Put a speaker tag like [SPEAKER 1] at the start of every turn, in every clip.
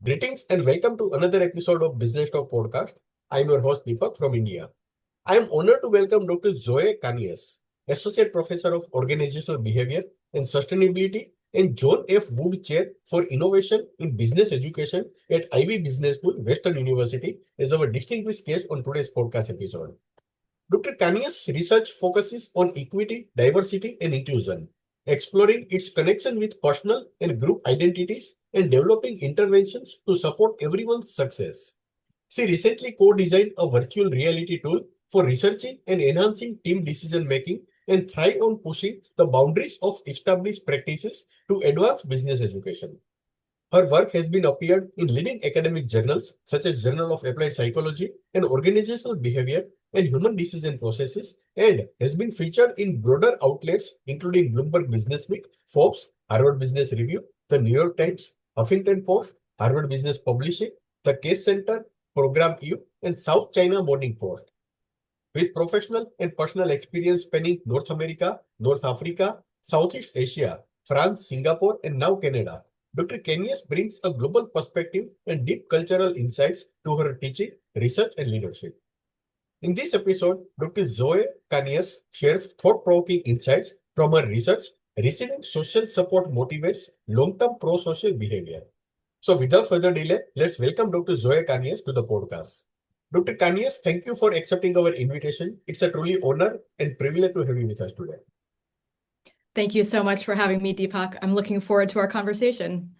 [SPEAKER 1] Greetings and welcome to another episode of Businesstalk podcast. I'm your host Deepak from India. I am honored to welcome Dr. Zoe Kinias, Associate Professor of Organizational Behavior and Sustainability and John F. Wood Chair for Innovation in Business Education at Ivey Business School, Western University, as our distinguished guest on today's podcast episode. Dr. Kania's research focuses on equity, diversity, and inclusion, exploring its connection with personal and group identities and developing interventions to support everyone's success. She recently co-designed a virtual reality tool for researching and enhancing team decision making and thrive on pushing the boundaries of established practices to advance business education. Her work has been appeared in leading academic journals such as Journal of Applied Psychology and Organizational Behavior and Human Decision Processes and has been featured in broader outlets including Bloomberg Businessweek, Forbes, Harvard Business Review, the New York Times, Huffington Post, Harvard Business Publishing, the Case Center, Program U, and South China Morning Post. With professional and personal experience spanning North America, North Africa, Southeast Asia, France, Singapore, and now Canada, Dr. Kenias brings a global perspective and deep cultural insights to her teaching, research, and leadership. In this episode, Dr. Zoe Kinias shares thought-provoking insights from her research. Receiving social support motivates long-term pro-social behavior. So without further delay, let's welcome Dr. Zoe Kinias to the podcast. Dr. Kinias, thank you for accepting our invitation. It's a truly honor and privilege to have you with us today.
[SPEAKER 2] Thank you so much for having me, Deepak. I'm looking forward to our conversation.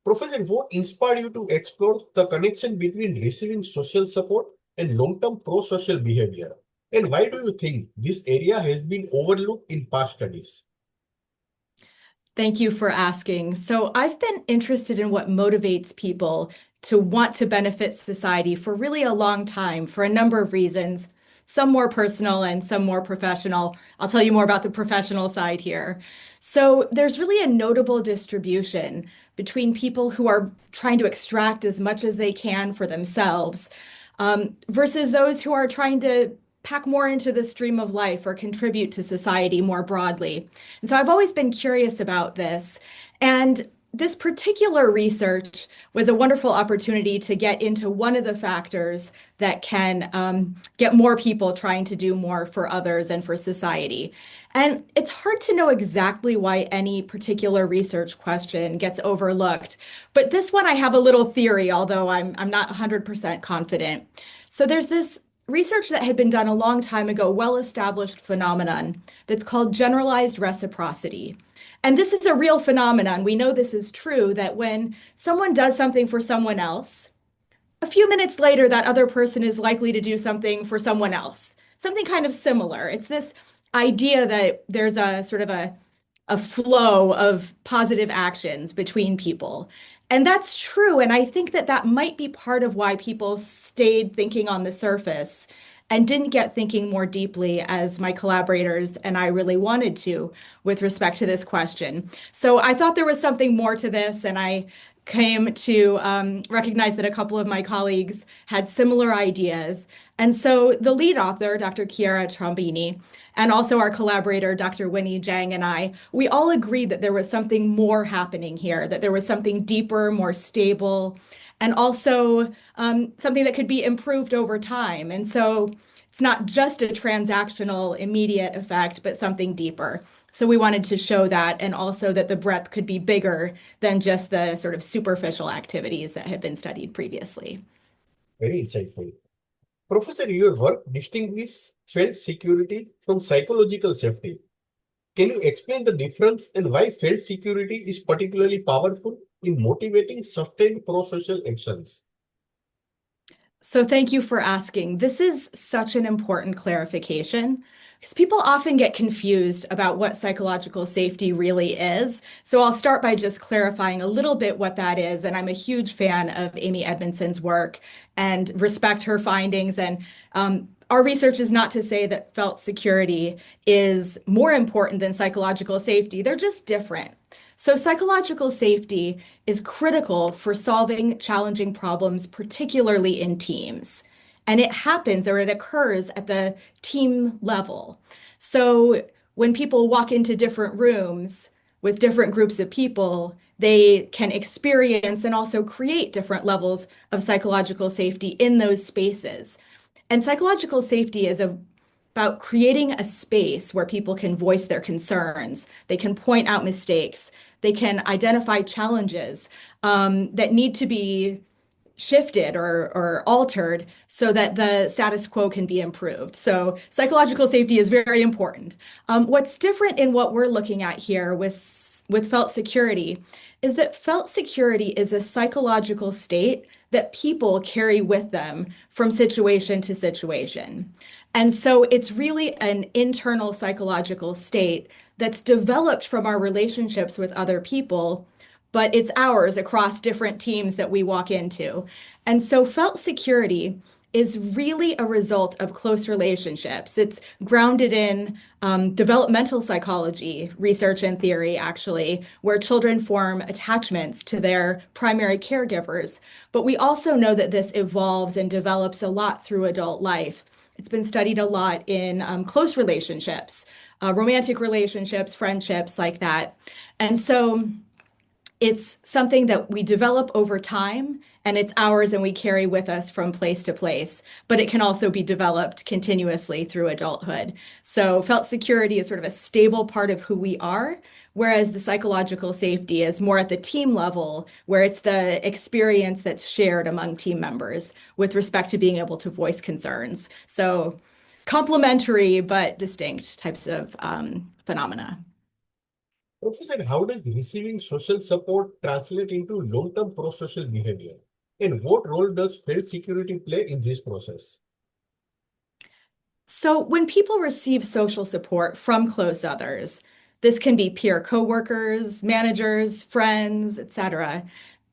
[SPEAKER 1] Professor, what inspired you to explore the connection between receiving social support and long-term pro-social behavior? And why do you think this area has been overlooked in past studies?
[SPEAKER 2] Thank you for asking. So I've been interested in what motivates people to want to benefit society for really a long time for a number of reasons, some more personal and some more professional. I'll tell you more about the professional side here. So there's really a notable distribution between people who are trying to extract as much as they can for themselves, versus those who are trying to pack more into the stream of life or contribute to society more broadly. And so I've always been curious about this. And this particular research was a wonderful opportunity to get into one of the factors that can get more people trying to do more for others and for society. And it's hard to know exactly why any particular research question gets overlooked. But this one, I have a little theory, although I'm not 100% confident. So there's this research that had been done a long time ago, well-established phenomenon that's called generalized reciprocity. And this is a real phenomenon. We know this is true, that when someone does something for someone else, a few minutes later, that other person is likely to do something for someone else, something kind of similar. It's this idea that there's a sort of a flow of positive actions between people. And that's true. And I think that that might be part of why people stayed thinking on the surface and didn't get thinking more deeply as my collaborators and I really wanted to with respect to this question. So I thought there was something more to this, and I came to recognize that a couple of my colleagues had similar ideas. And so the lead author, Dr. Chiara Trombini, and also our collaborator, Dr. Winnie Zhang, and I, we all agreed that there was something more happening here, that there was something deeper, more stable, and also something that could be improved over time. And so it's not just a transactional immediate effect, but something deeper. So we wanted to show that, and also that the breadth could be bigger than just the sort of superficial activities that had been studied previously.
[SPEAKER 1] Very insightful. Professor, your work distinguishes felt security from psychological safety. Can you explain the difference and why felt security is particularly powerful in motivating sustained pro-social actions?
[SPEAKER 2] So thank you for asking. This is such an important clarification because people often get confused about what psychological safety really is. So I'll start by just clarifying a little bit what that is. And I'm a huge fan of Amy Edmondson's work and respect her findings. And our research is not to say that felt security is more important than psychological safety. They're just different. So psychological safety is critical for solving challenging problems, particularly in teams. And it happens, or it occurs at the team level. So when people walk into different rooms with different groups of people, they can experience and also create different levels of psychological safety in those spaces. And psychological safety is about creating a space where people can voice their concerns, they can point out mistakes, they can identify challenges that need to be shifted or altered so that the status quo can be improved. So psychological safety is very important. What's different in what we're looking at here with felt security is that felt security is a psychological state that people carry with them from situation to situation. And so it's really an internal psychological state that's developed from our relationships with other people, but it's ours across different teams that we walk into. And so felt security is really a result of close relationships. It's grounded in developmental psychology, research and theory, actually, where children form attachments to their primary caregivers. But we also know that this evolves and develops a lot through adult life. It's been studied a lot in close relationships, romantic relationships, friendships like that. And so it's something that we develop over time and it's ours and we carry with us from place to place, but it can also be developed continuously through adulthood. So felt security is sort of a stable part of who we are, whereas the psychological safety is more at the team level, where it's the experience that's shared among team members with respect to being able to voice concerns. So complementary but distinct types of phenomena.
[SPEAKER 1] Professor, how does receiving social support translate into long-term prosocial behavior? And what role does felt security play in this process?
[SPEAKER 2] So, when people receive social support from close others, this can be peer coworkers, managers, friends, etc.,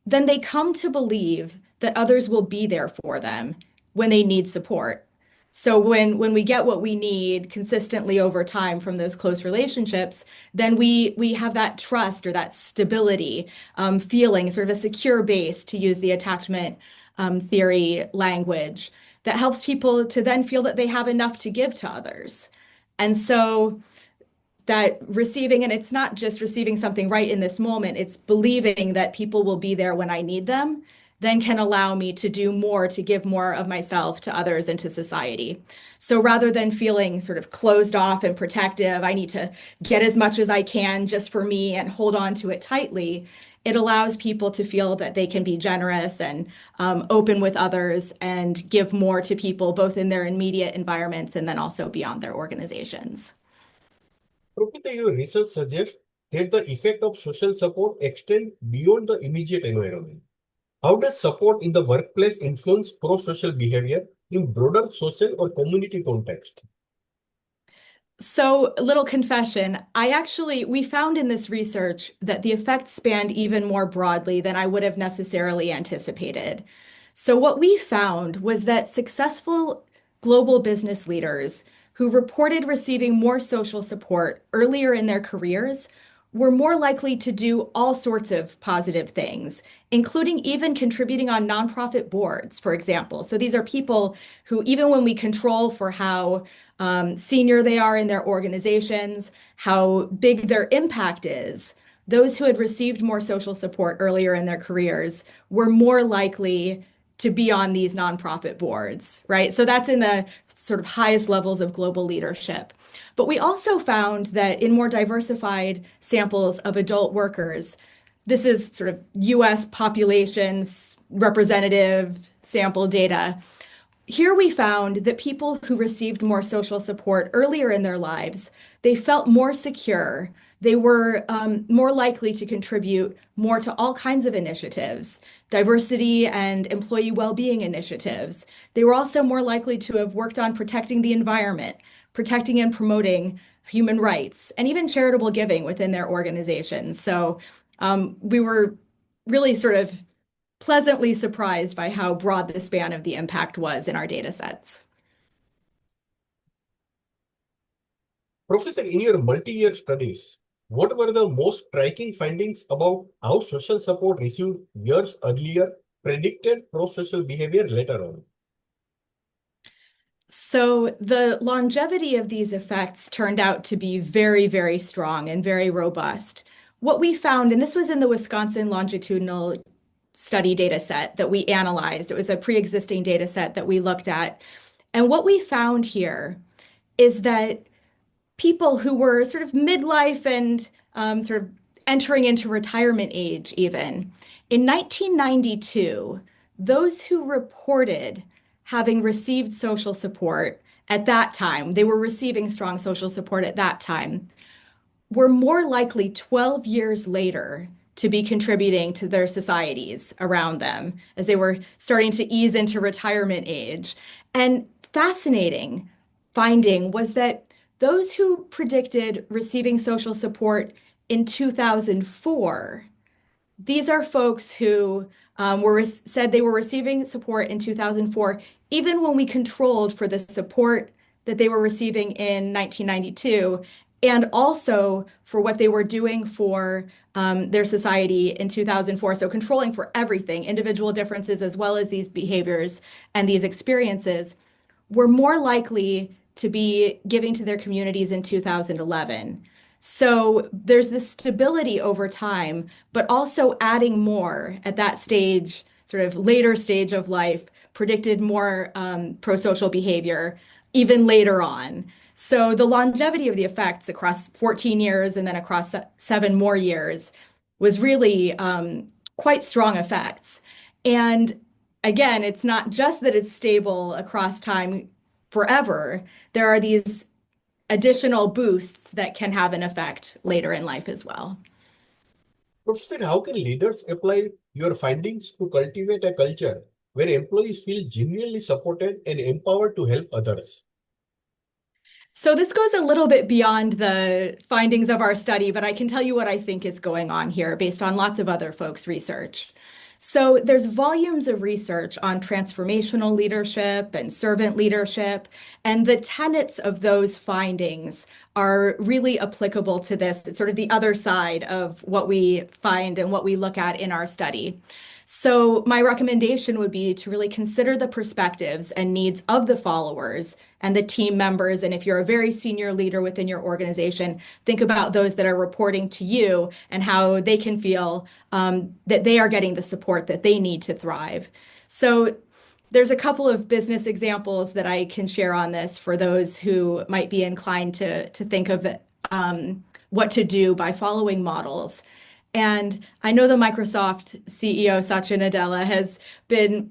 [SPEAKER 2] then they come to believe that others will be there for them when they need support. So when we get what we need consistently over time from those close relationships, then we have that trust or that stability feeling, sort of a secure base, to use the attachment theory language, that helps people to then feel that they have enough to give to others. And so that receiving, and it's not just receiving something right in this moment, it's believing that people will be there when I need them, then can allow me to do more, to give more of myself to others and to society. So rather than feeling sort of closed off and protective, I need to get as much as I can just for me and hold on to it tightly, it allows people to feel that they can be generous and open with others and give more to people, both in their immediate environments and then also beyond their organizations.
[SPEAKER 1] Professor, your research suggests that the effect of social support extends beyond the immediate environment. How does support in the workplace influence pro-social behavior in broader social or community context?
[SPEAKER 2] So, little confession, we found in this research that the effects spanned even more broadly than I would have necessarily anticipated. So, what we found was that successful global business leaders who reported receiving more social support earlier in their careers were more likely to do all sorts of positive things, including even contributing on nonprofit boards, for example. So, these are people who, even when we control for how senior they are in their organizations, how big their impact is, those who had received more social support earlier in their careers were more likely to be on these nonprofit boards, right? So that's in the sort of highest levels of global leadership. But we also found that in more diversified samples of adult workers, this is sort of US populations representative sample data. Here we found that people who received more social support earlier in their lives, they felt more secure. They were more likely to contribute more to all kinds of initiatives, diversity and employee well-being initiatives. They were also more likely to have worked on protecting the environment, protecting and promoting human rights, and even charitable giving within their organizations. So we were really sort of pleasantly surprised by how broad the span of the impact was in our data sets.
[SPEAKER 1] Professor, in your multi-year studies, what were the most striking findings about how social support received years earlier predicted pro-social behavior later on?
[SPEAKER 2] So the longevity of these effects turned out to be very, very strong and very robust. what we found, and this was in the Wisconsin longitudinal study data set that we analyzed. It was a pre-existing data set that we looked at. And what we found here is that people who were sort of midlife and sort of entering into retirement age, even in 1992, those who reported having received social support at that time, they were receiving strong social support at that time, were more likely 12 years later to be contributing to their societies around them as they were starting to ease into retirement age. And fascinating finding was that those who predicted receiving social support in 2004, these are folks who said they were receiving support in 2004, even when we controlled for the support that they were receiving in 1992, and also for what they were doing for their society in 2004. So controlling for everything, individual differences, as well as these behaviors and these experiences, were more likely to be giving to their communities in 2011. So there's this stability over time, but also adding more at that stage, sort of later stage of life, predicted more prosocial behavior even later on. So the longevity of the effects across 14 years and then across 7 more years was really quite strong effects. And again, it's not just that it's stable across time forever. There are these additional boosts that can have an effect later in life as well.
[SPEAKER 1] Professor, how can leaders apply your findings to cultivate a culture where employees feel genuinely supported and empowered to help others?
[SPEAKER 2] So this goes a little bit beyond the findings of our study, but I can tell you what I think is going on here based on lots of other folks' research. So there's volumes of research on transformational leadership and servant leadership, and the tenets of those findings are really applicable to this. It's sort of the other side of what we find and what we look at in our study. So my recommendation would be to really consider the perspectives and needs of the followers and the team members. And if you're a very senior leader within your organization, think about those that are reporting to you and how they can feel that they are getting the support that they need to thrive. So there's a couple of business examples that I can share on this for those who might be inclined to think of what to do by following models. And I know the Microsoft CEO, Satya Nadella, has been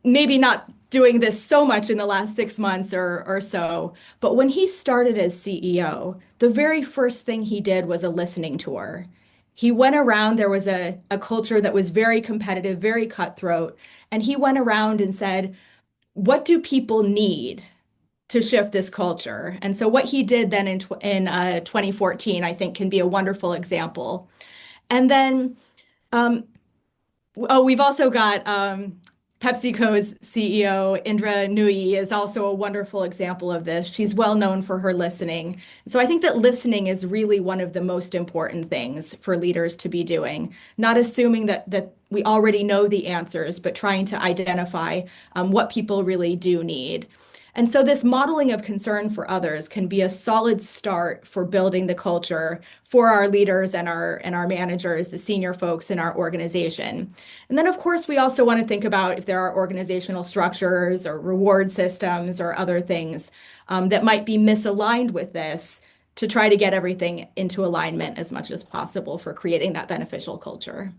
[SPEAKER 2] maybe not doing this so much in the last 6 months or so, but when he started as CEO, the very first thing he did was a listening tour. He went around, there was a culture that was very competitive, very cutthroat, and he went around and said, what do people need to shift this culture? And so what he did then in 2014, I think can be a wonderful example. And then, we've also got PepsiCo's CEO, Indra Nooyi, is also a wonderful example of this. She's well known for her listening. So I think that listening is really one of the most important things for leaders to be doing, not assuming that we already know the answers, but trying to identify what people really do need. And so this modeling of concern for others can be a solid start for building the culture for our leaders and our managers, the senior folks in our organization. And then, of course, we also want to think about if there are organizational structures or reward systems or other things that might be misaligned with this to try to get everything into alignment as much as possible for creating that beneficial culture.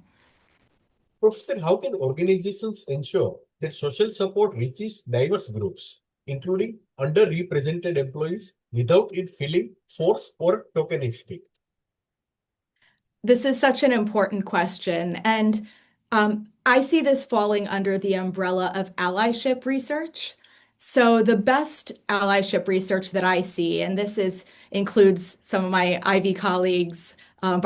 [SPEAKER 1] Professor, how can organizations ensure that social support reaches diverse groups, including underrepresented employees, without it feeling forced or tokenistic?
[SPEAKER 2] This is such an important question. And I see this falling under the umbrella of allyship research. So the best allyship research that I see, and includes some of my Ivey colleagues, Dr.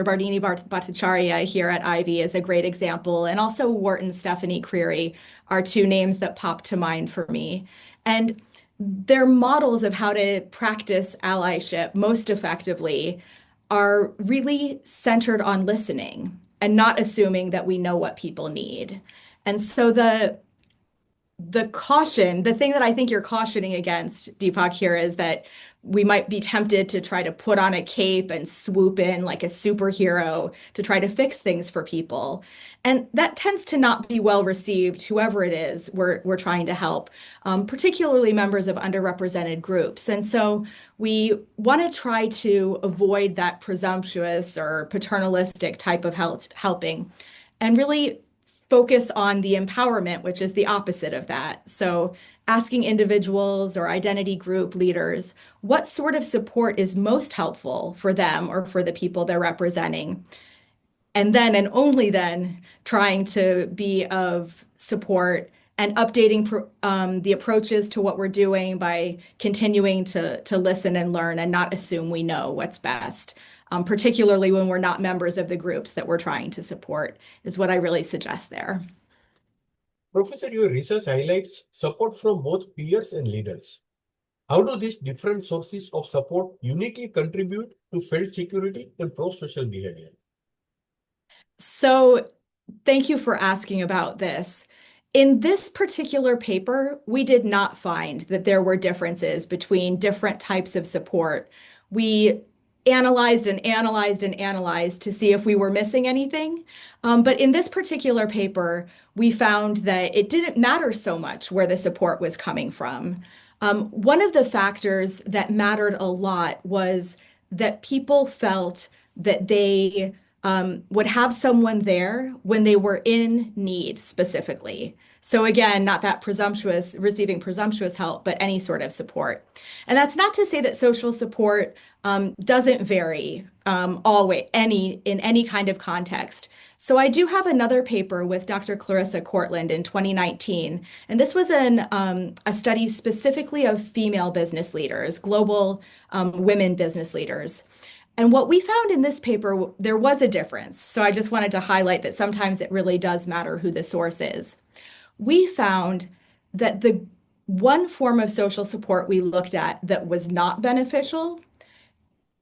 [SPEAKER 2] Bardini Bhattacharya here at Ivey is a great example, and also Wharton Stephanie Creary are two names that pop to mind for me. And their models of how to practice allyship most effectively are really centered on listening and not assuming that we know what people need. And so the thing that I think you're cautioning against, Deepak, here is that we might be tempted to try to put on a cape and swoop in like a superhero to try to fix things for people. And that tends to not be well received, whoever it is we're trying to help, particularly members of underrepresented groups. And so we want to try to avoid that presumptuous or paternalistic type of helping and really focus on the empowerment, which is the opposite of that. So, asking individuals or identity group leaders what sort of support is most helpful for them or for the people they're representing. And then, and only then, trying to be of support and updating the approaches to what we're doing by continuing to listen and learn and not assume we know what's best, particularly when we're not members of the groups that we're trying to support, is what I really suggest there.
[SPEAKER 1] Professor, your research highlights support from both peers and leaders. How do these different sources of support uniquely contribute to felt security and pro-social behavior?
[SPEAKER 2] So, thank you for asking about this. In this particular paper, we did not find that there were differences between different types of support. We analyzed and analyzed and analyzed to see if we were missing anything. But in this particular paper, we found that it didn't matter so much where the support was coming from. One of the factors that mattered a lot was that people felt that they would have someone there when they were in need specifically. So again, not that presumptuous, receiving presumptuous help, but any sort of support. And that's not to say that social support doesn't vary always in any kind of context. So I do have another paper with Dr. Clarissa Cortland in 2019, and this was a study specifically of female business leaders, global women business leaders. And what we found in this paper, there was a difference. So I just wanted to highlight that sometimes it really does matter who the source is. We found that the one form of social support we looked at that was not beneficial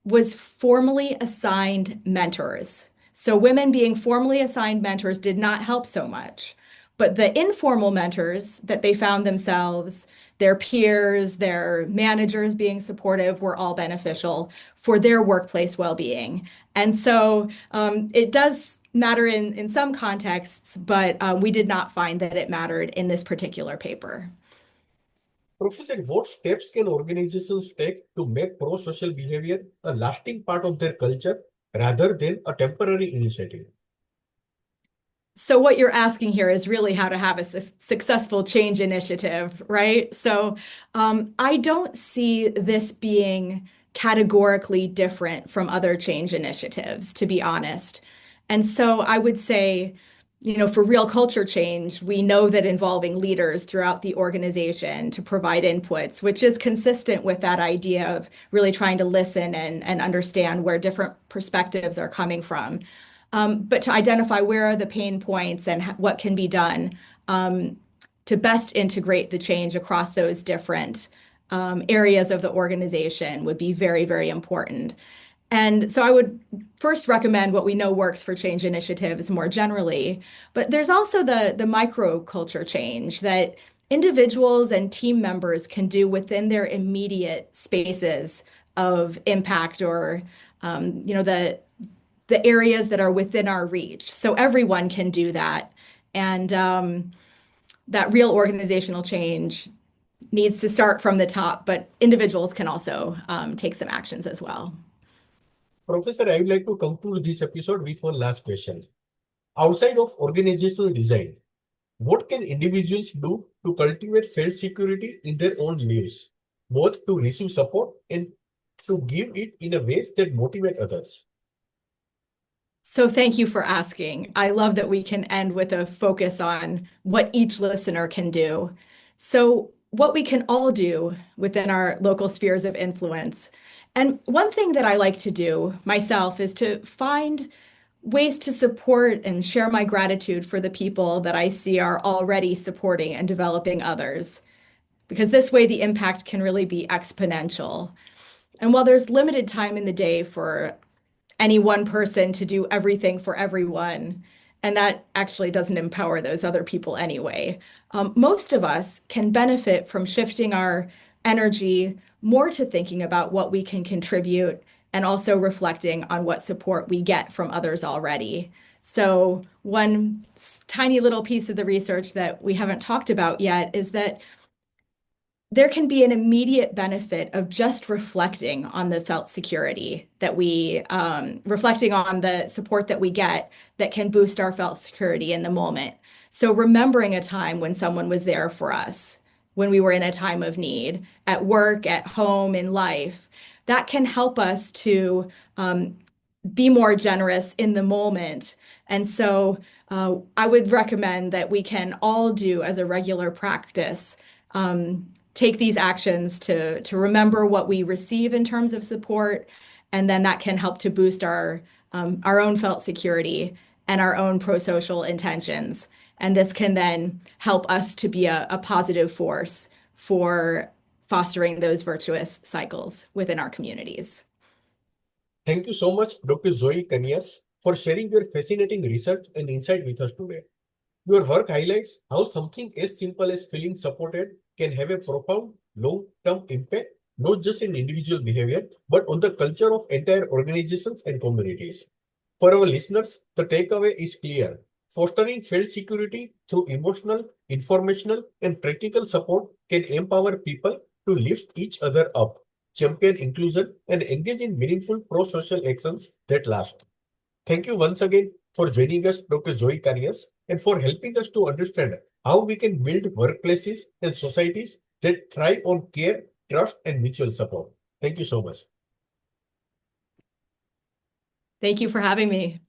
[SPEAKER 2] was formally assigned mentors. So women being formally assigned mentors did not help so much. But the informal mentors that they found themselves, their peers, their managers being supportive were all beneficial for their workplace well-being. And so it does matter in some contexts, but we did not find that it mattered in this particular paper.
[SPEAKER 1] Professor, what steps can organizations take to make pro-social behavior a lasting part of their culture rather than a temporary initiative?
[SPEAKER 2] So what you're asking here is really how to have a successful change initiative, right? So I don't see this being categorically different from other change initiatives, to be honest. And so I would say, for real culture change, we know that involving leaders throughout the organization to provide inputs, which is consistent with that idea of really trying to listen and understand where different perspectives are coming from. But to identify where are the pain points and what can be done to best integrate the change across those different areas of the organization would be very, very important. And so I would first recommend what we know works for change initiatives more generally, but there's also the microculture change that individuals and team members can do within their immediate spaces of impact or the areas that are within our reach. So everyone can do that. And that real organizational change needs to start from the top, but individuals can also take some actions as well.
[SPEAKER 1] Professor, I would like to conclude this episode with one last question. Outside of organizational design, what can individuals do to cultivate felt security in their own lives, both to receive support and to give it in a ways that motivate others?
[SPEAKER 2] So thank you for asking. I love that we can end with a focus on what each listener can do. So what we can all do within our local spheres of influence. And one thing that I like to do myself is to find ways to support and share my gratitude for the people that I see are already supporting and developing others, because this way the impact can really be exponential. And while there's limited time in the day for any one person to do everything for everyone, And that actually doesn't empower those other people anyway. Most of us can benefit from shifting our energy more to thinking about what we can contribute and also reflecting on what support we get from others already. So, one tiny little piece of the research that we haven't talked about yet is that there can be an immediate benefit of just reflecting on the felt security that reflecting on the support that we get that can boost our felt security in the moment. So, remembering a time when someone was there for us, when we were in a time of need, at work, at home, in life, that can help us to be more generous in the moment. And so I would recommend that we can all do as a regular practice, take these actions to remember what we receive in terms of support, and then that can help to boost our own felt security and our own prosocial intentions. And this can then help us to be a positive force for fostering those virtuous cycles within our communities.
[SPEAKER 1] Thank you so much, Dr. Zoe Kinias, for sharing your fascinating research and insight with us today. Your work highlights how something as simple as feeling supported can have a profound long-term impact, not just in individual behavior, but on the culture of entire organizations and communities. For our listeners, the takeaway is clear. Fostering felt security through emotional, informational, and practical support can empower people to lift each other up, champion inclusion, and engage in meaningful pro-social actions that last. Thank you once again for joining us, Dr. Zoe Kinias, and for helping us to understand how we can build workplaces and societies that thrive on care, trust, and mutual support. Thank you so much.
[SPEAKER 2] Thank you for having me.